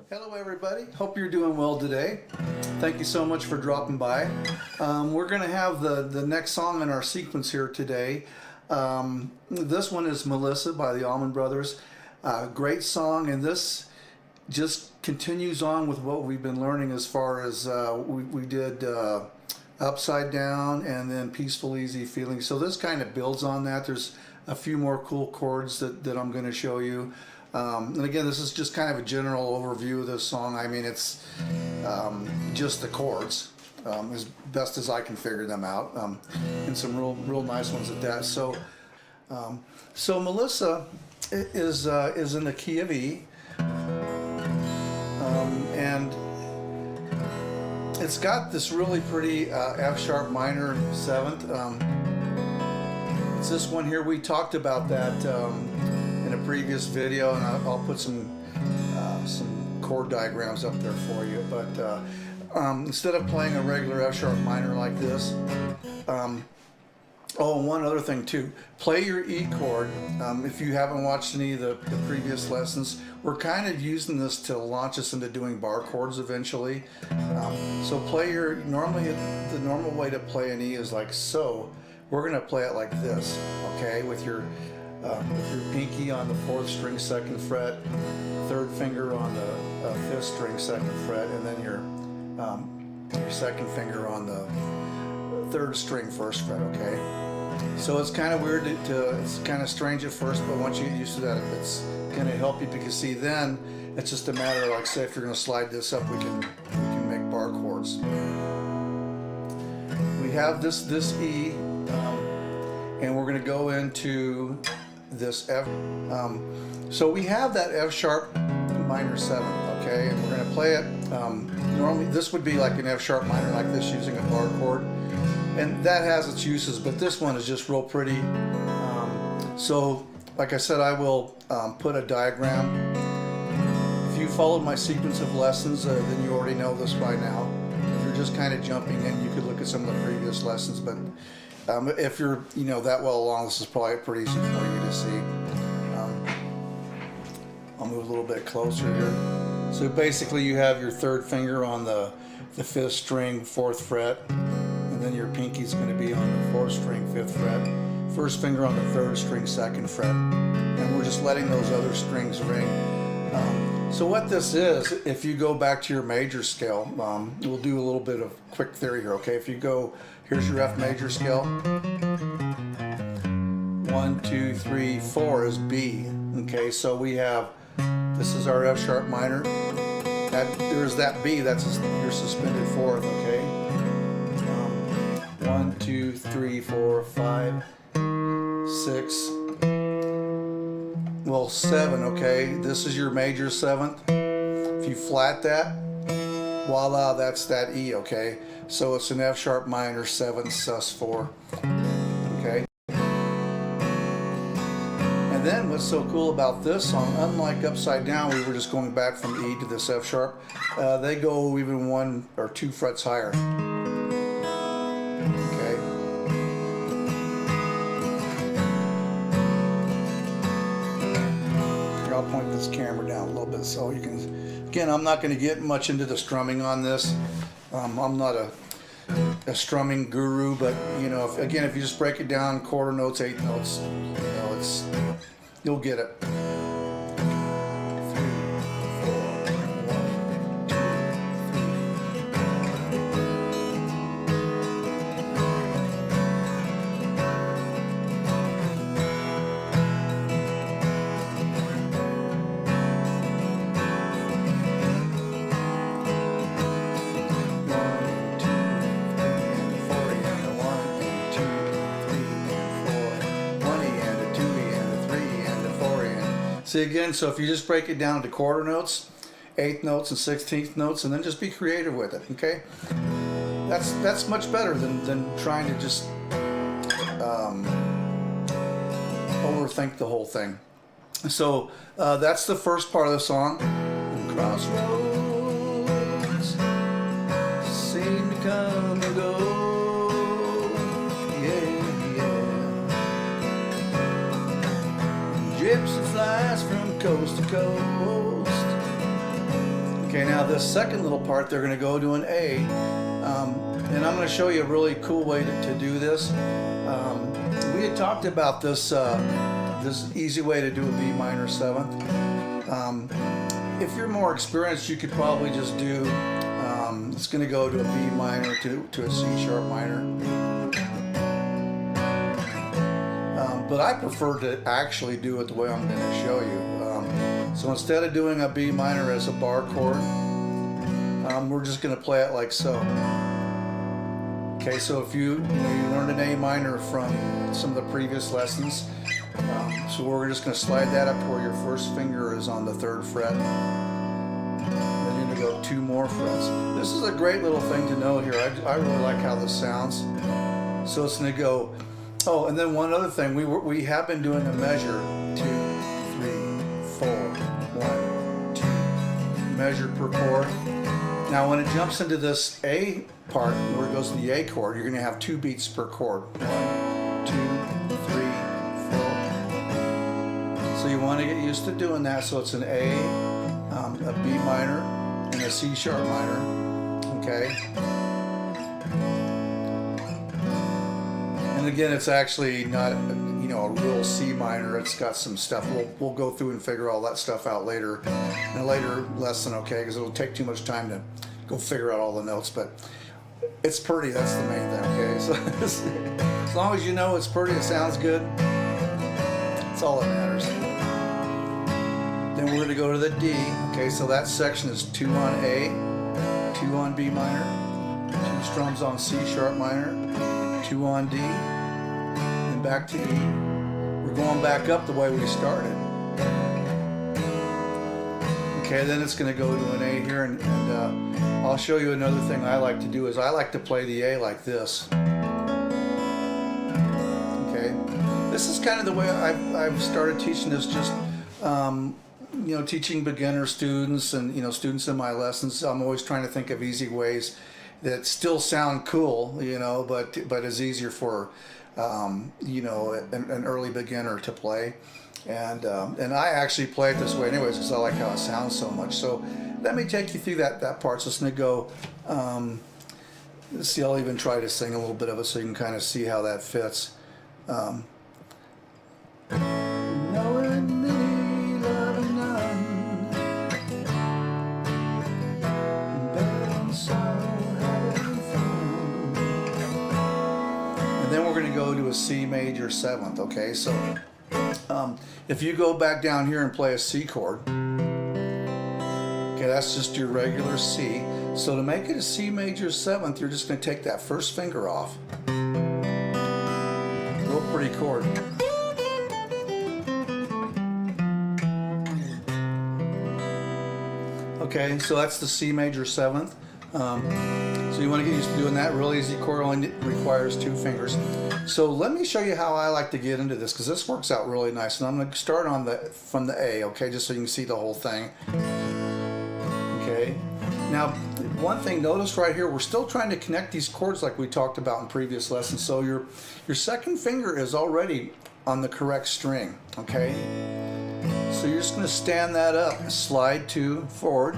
Hello everybody, hope you're doing well today. Thank you so much for dropping by. We're going to have the next song in our sequence here today. This one is Melissa by the Allman Brothers. Great song, and this just continues on with what we've been learning as far as we did Upside Down and then Peaceful Easy Feeling. So this kind of builds on that. There's a few more cool chords that I'm going to show you. And again, this is just kind of a general overview of this song. I mean, it's just the chords as best as I can figure them out, and some real nice ones at that. So Melissa is in the key of E, and it's got this really pretty F sharp minor 7th. It's this one here. We talked about that in a previous video, and I'll put some chord diagrams up there for you. But instead of playing a regular F sharp minor like this, oh, and one other thing too, play your E chord. If you haven't watched any of the previous lessons, we're kind of using this to launch us into doing bar chords eventually. So play your, normally the normal way to play an E is like so. We're going to play it like this, okay, with your pinky on the 4th string 2nd fret, 3rd finger on the 5th string 2nd fret, and then your 2nd finger on the 3rd string 1st fret, okay? So it's kind of weird it's kind of strange at first, but once you get used to that, it's going to help you, because see, then it's just a matter of, like, say if you're going to slide this up, we can make bar chords. We have this E, and we're going to go into this F. So we have that F sharp minor 7th, okay, and we're going to play it. Normally this would be like an F sharp minor like this using a bar chord, and that has its uses, but this one is just real pretty. So like I said, I will put a diagram. If you followed my sequence of lessons, then you already know this by now. If you're just kind of jumping in, you could look at some of the previous lessons, but if you're that well along, this is probably pretty easy for you to see. I'll move a little bit closer here. So basically you have your 3rd finger on the 5th string 4th fret, and then your pinky's going to be on the 4th string 5th fret, 1st finger on the 3rd string 2nd fret, and we're just letting those other strings ring. So what this is, if you go back to your major scale, we'll do a little bit of quick theory here, okay? If you go, here's your F major scale. 1, 2, 3, 4 is B. Okay, so we have, this is our F sharp minor. There's that B, that's your suspended 4th, okay? 1, 2, 3, 4, 5, 6. Well, 7, okay? This is your major 7th. If you flat that, voila, that's that E, okay? So it's an F sharp minor 7 sus4, okay? And then what's so cool about this song, unlike Upside Down, we were just going back from E to this F sharp, they go even 1 or 2 frets higher. Okay? I'll point this camera down a little bit so you can, again, I'm not going to get much into the strumming on this. I'm not a strumming guru, but if you just break it down, quarter notes, 8 notes, you'll get it. See, again, so if you just break it down to quarter notes, 8th notes and 16th notes, and then just be creative with it, okay? That's much better than trying to just overthink the whole thing. So that's the first part of the song. Crossroads seem to come and go. Gypsy flies from coast to coast, Okay, now this second little part, they're going to go to an A, and I'm going to show you a really cool way to do this. We had talked about this this easy way to do a B minor 7th. If you're more experienced, you could probably just do, it's going to go to a B minor to a C sharp minor. But I prefer to actually do it the way I'm going to show you. So instead of doing a B minor as a bar chord, we're just going to play it like so. Okay, so if you learned an A minor from some of the previous lessons, so we're just going to slide that up to where your first finger is on the 3rd fret. Then you're going to go 2 more frets. This is a great little thing to know here. I really like how this sounds. So it's going to go. Oh, and then one other thing, we have been doing a measure 2, 3, 4, 1, 2, measure per chord. Now when it jumps into this A part, where it goes to the A chord, you're going to have 2 beats per chord. 1, 2, 3, 4. So you want to get used to doing that. So it's an A, a B minor, and a C sharp minor. Okay. And again, it's actually not, a real C minor. It's got some stuff. We'll go through and figure all that stuff out later in a later lesson, okay? Because it'll take too much time to go figure out all the notes. But it's pretty. That's the main thing, okay? So as long as you know it's pretty, it sounds good. That's all that matters. Then we're going to go to the D. Okay, so that section is 2 on A, 2 on B minor, 2 strums on C sharp minor, 2 on D, and back to E. We're going back up the way we started. Okay, then it's going to go to an A here, and I'll show you another thing I like to do is I like to play the A like this. Okay, this is kind of the way I've started teaching this, just teaching beginner students and students in my lessons. I'm always trying to think of easy ways that still sound cool, but is easier for an early beginner to play. And I actually play it this way anyways because I like how it sounds so much. So let me take you through that part. So it's going to go, let's see, I'll even try to sing a little bit of it so you can kind of see how that fits. Knowing me, loving none, better than sorrow, having fun. And then we're going to go to a C major 7th, okay? So if you go back down here and play a C chord, okay, that's just your regular C. So to make it a C major 7th, you're just going to take that first finger off. Real pretty chord. Okay, so that's the C major 7th. So you want to get used to doing that. Real easy chord, only requires 2 fingers. So let me show you how I like to get into this because this works out really nice. And I'm going to start from the A, okay, just so you can see the whole thing. Okay. Now, one thing, notice right here, we're still trying to connect these chords like we talked about in previous lessons. So your second finger is already on the correct string, okay? So you're just going to stand that up, slide 2 forward,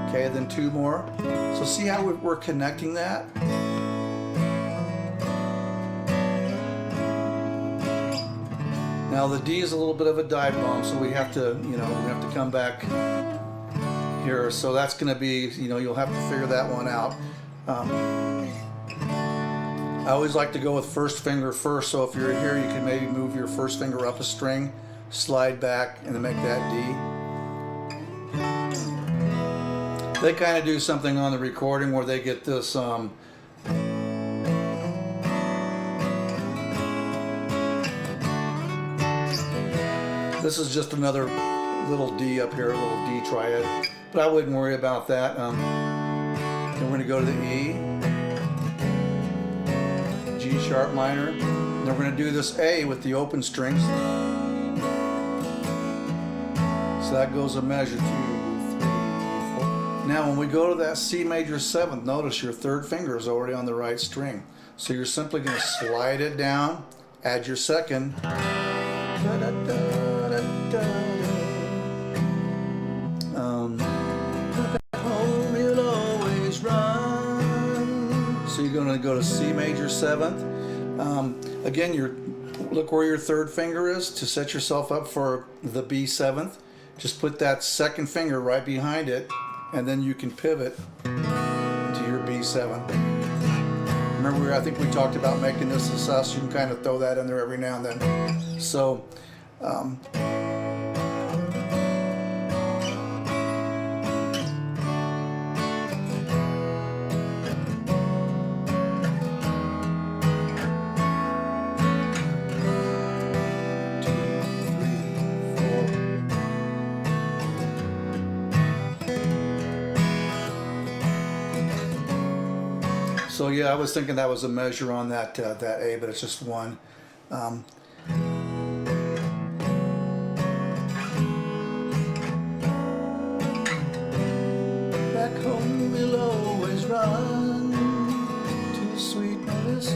okay, then 2 more. So see how we're connecting that? Now the D is a little bit of a dive bomb, so we have to, we have to come back here. So that's going to be, you'll have to figure that one out. I always like to go with first finger first. So if you're here, you can maybe move your first finger up a string, slide back, and then make that D. They kind of do something on the recording where they get this. This is just another little D up here, a little D triad, but I wouldn't worry about that. Then we're going to go to the E, G sharp minor, and then we're going to do this A with the open strings. So that goes a measure 2, 3, 4. Now when we go to that C major 7th, notice your third finger is already on the right string. So you're simply going to slide it down, add your second. So you're going to go to C major 7th. Again, look where your 3rd finger is to set yourself up for the B7th. Just put that 2nd finger right behind it, and then you can pivot to your B7. Remember, I think we talked about making this a sus. You can kind of throw that in there every now and then. So, so yeah, I was thinking that was a measure on that that A, but it's just 1. Back home we'll always run to sweet Melissa.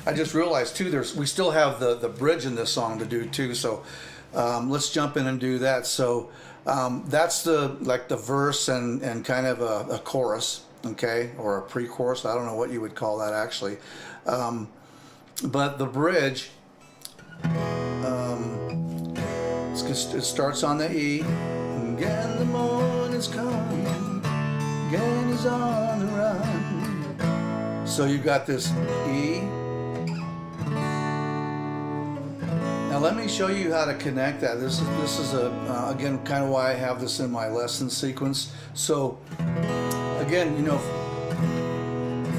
I just realized too, we still have the bridge in this song to do too, so let's jump in and do that. So that's the verse and kind of a chorus, okay, or a pre-chorus. I don't know what you would call that actually, but the bridge, it starts on the E. Again the morning's come, again he's on the run. So you got this E. Now let me show you how to connect that. This is again kind of why I have this in my lesson sequence. So again, you know,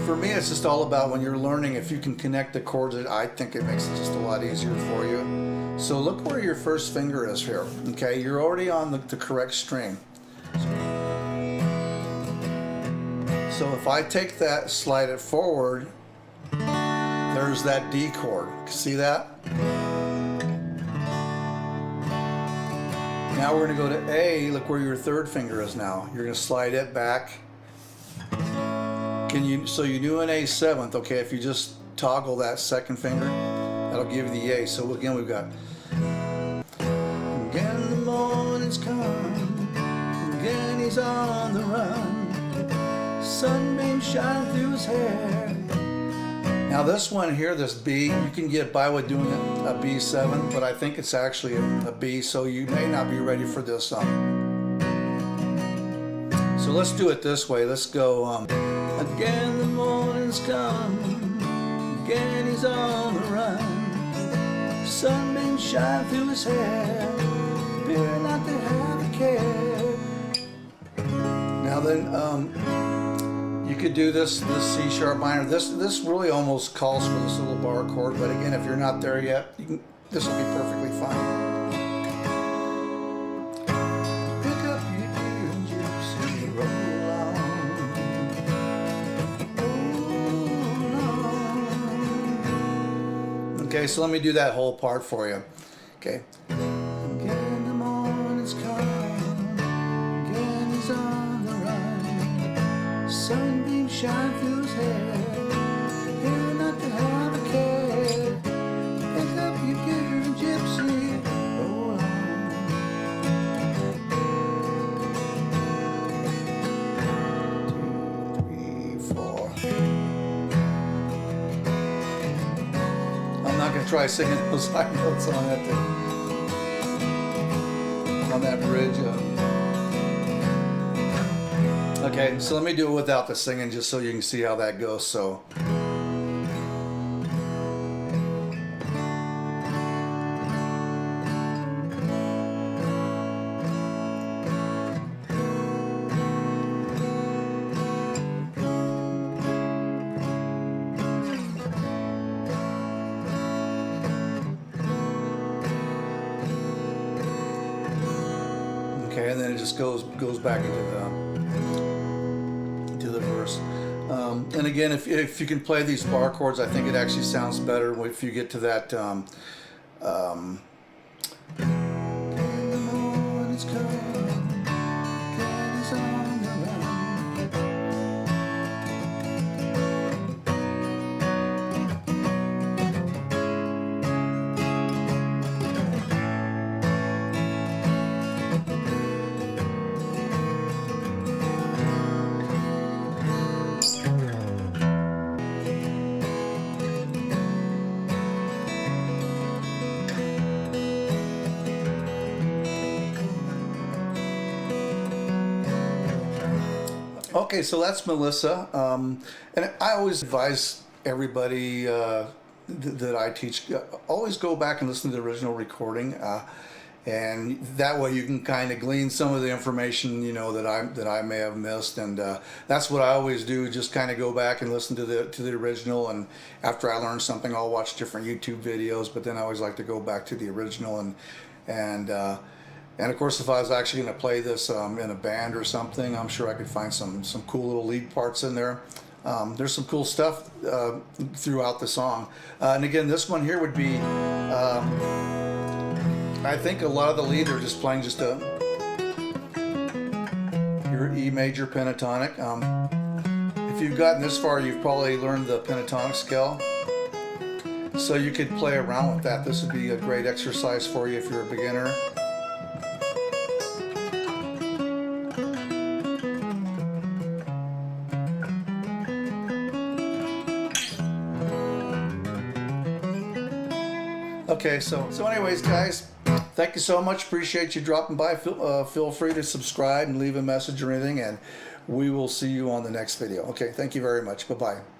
for me it's just all about when you're learning, if you can connect the chords, I think it makes it just a lot easier for you. So look where your 1st finger is here. Okay, you're already on the correct string. So if I take that, slide it forward, there's that D chord. See that? Now we're going to go to A. Look where your 3rd finger is now. You're going to slide it back. So you do an A7th, okay? If you just toggle that 2nd finger, that'll give you the A. So again, we've got again the morning's come, again he's on the run, sunbeam shine through his hair. Now this one here, this B, you can get by with doing a B7, but I think it's actually a B, so you may not be ready for this song. So let's do it this way. Let's go, again the morning's come, again he's on the run, sunbeam shine through his hair, appear not to have a care. Now then, you could do this C sharp minor. This really almost calls for this little bar chord, but again, if you're not there yet, this will be perfectly fine. Pick up your gear and gypsy, roll on. Okay, so let me do that whole part for you. Okay. Again the morning's come, again he's on the run, sunbeam shine through his hair, here not to have a care. Pick up your gear and gypsy, roll on. 2, 3, 4. I'm not going to try singing those high notes on that thing, on that bridge. Okay, so let me do it without the singing just so you can see how that goes. So okay, and then it just goes back into the verse. And again, if you can play these bar chords, I think it actually sounds better if you get to that. Okay, so that's Melissa, and I always advise everybody that I teach, always go back and listen to the original recording, and that way you can kind of glean some of the information, you know, that I may have missed, and that's what I always do, just kind of go back and listen to the original, and after I learn something, I'll watch different YouTube videos, but then I always like to go back to the original, and of course, if I was actually going to play this in a band or something, I'm sure I could find some cool little lead parts in there. There's some cool stuff throughout the song. And again, this one here would be, I think a lot of the leads are just playing just your E major pentatonic. If you've gotten this far, you've probably learned the pentatonic scale. So you could play around with that. This would be a great exercise for you if you're a beginner. Okay, so anyways, guys, thank you so much. Appreciate you dropping by. Feel free to subscribe and leave a message or anything, and we will see you on the next video. Okay, thank you very much. Bye-bye.